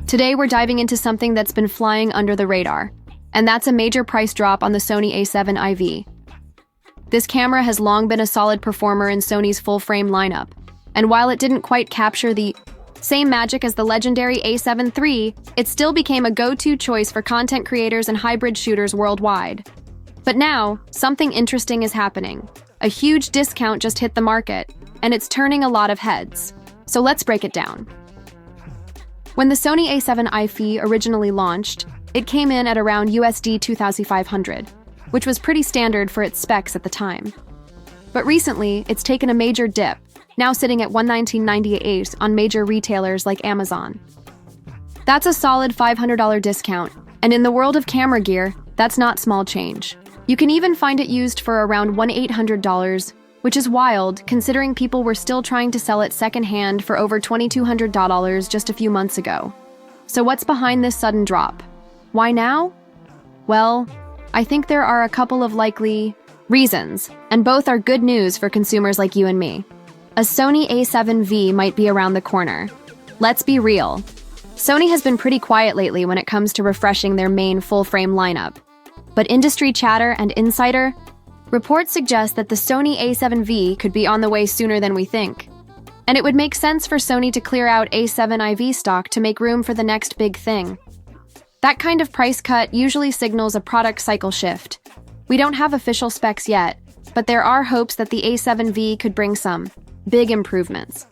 Today we're diving into something that's been flying under the radar, and that's a major price drop on the Sony A7IV. This camera has long been a solid performer in Sony's full-frame lineup, and while it didn't quite capture the same magic as the legendary A7III, it still became a go-to choice for content creators and hybrid shooters worldwide. But now, something interesting is happening. A huge discount just hit the market, and it's turning a lot of heads. So let's break it down. When the Sony A7IV originally launched, it came in at around USD 2,500, which was pretty standard for its specs at the time. But recently, it's taken a major dip, now sitting at $119.98 on major retailers like Amazon. That's a solid $500 discount, and in the world of camera gear, that's not small change. You can even find it used for around $1,800, which is wild considering people were still trying to sell it secondhand for over $2,200 just a few months ago. So what's behind this sudden drop? Why now? Well, I think there are a couple of likely reasons, and both are good news for consumers like you and me. A Sony A7V might be around the corner. Let's be real. Sony has been pretty quiet lately when it comes to refreshing their main full-frame lineup. But industry chatter and insider reports suggest that the Sony A7V could be on the way sooner than we think. And it would make sense for Sony to clear out A7IV stock to make room for the next big thing. That kind of price cut usually signals a product cycle shift. We don't have official specs yet, but there are hopes that the A7V could bring some big improvements.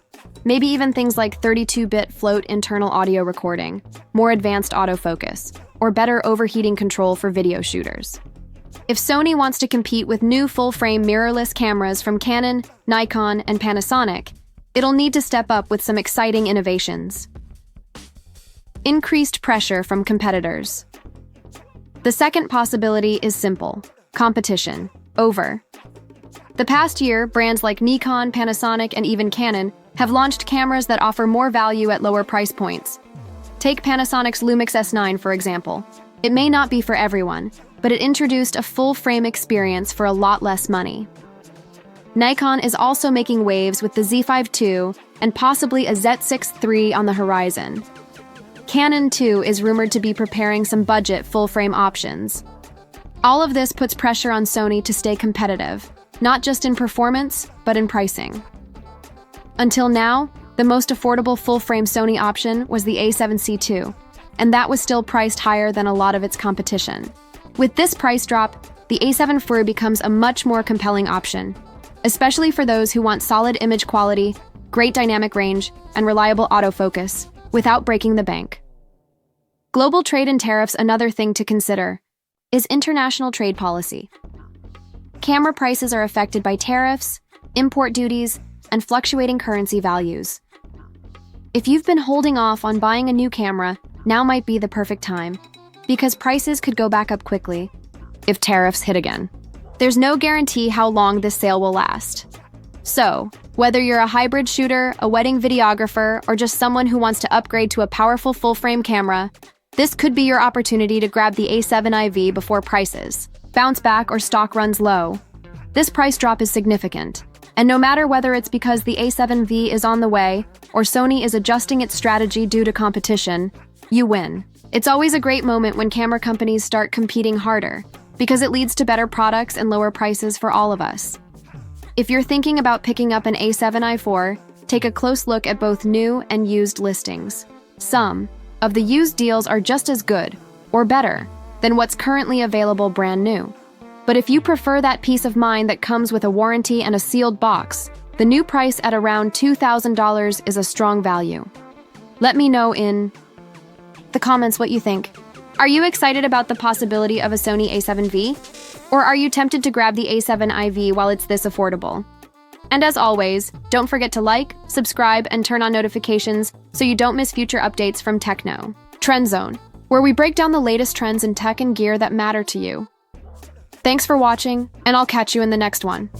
Maybe even things like 32-bit float internal audio recording, more advanced autofocus, or better overheating control for video shooters. If Sony wants to compete with new full-frame mirrorless cameras from Canon, Nikon, and Panasonic, it'll need to step up with some exciting innovations. Increased pressure from competitors. The second possibility is simple: competition. Over. The past year, brands like Nikon, Panasonic, and even Canon have launched cameras that offer more value at lower price points. Take Panasonic's Lumix S9, for example. It may not be for everyone, but it introduced a full-frame experience for a lot less money. Nikon is also making waves with the Z5 II and possibly a Z6 III on the horizon. Canon, too, is rumored to be preparing some budget full-frame options. All of this puts pressure on Sony to stay competitive, not just in performance, but in pricing. Until now, the most affordable full-frame Sony option was the A7C II, and that was still priced higher than a lot of its competition. With this price drop, the A7IV becomes a much more compelling option, especially for those who want solid image quality, great dynamic range, and reliable autofocus, without breaking the bank. Global trade and tariffs. Another thing to consider is international trade policy. Camera prices are affected by tariffs, import duties, and fluctuating currency values. If you've been holding off on buying a new camera, now might be the perfect time, because prices could go back up quickly if tariffs hit again. There's no guarantee how long this sale will last. So, whether you're a hybrid shooter, a wedding videographer, or just someone who wants to upgrade to a powerful full-frame camera, this could be your opportunity to grab the A7IV before prices bounce back or stock runs low. This price drop is significant, and no matter whether it's because the A7V is on the way or Sony is adjusting its strategy due to competition, you win. It's always a great moment when camera companies start competing harder, because it leads to better products and lower prices for all of us. If you're thinking about picking up an A7IV, take a close look at both new and used listings. Some of the used deals are just as good, or better, than what's currently available brand new. But if you prefer that peace of mind that comes with a warranty and a sealed box, the new price at around $2,000 is a strong value. Let me know in the comments what you think. Are you excited about the possibility of a Sony A7V? Or are you tempted to grab the A7IV while it's this affordable? And as always, don't forget to like, subscribe, and turn on notifications so you don't miss future updates from Techno Trend Zone, where we break down the latest trends in tech and gear that matter to you. Thanks for watching, and I'll catch you in the next one.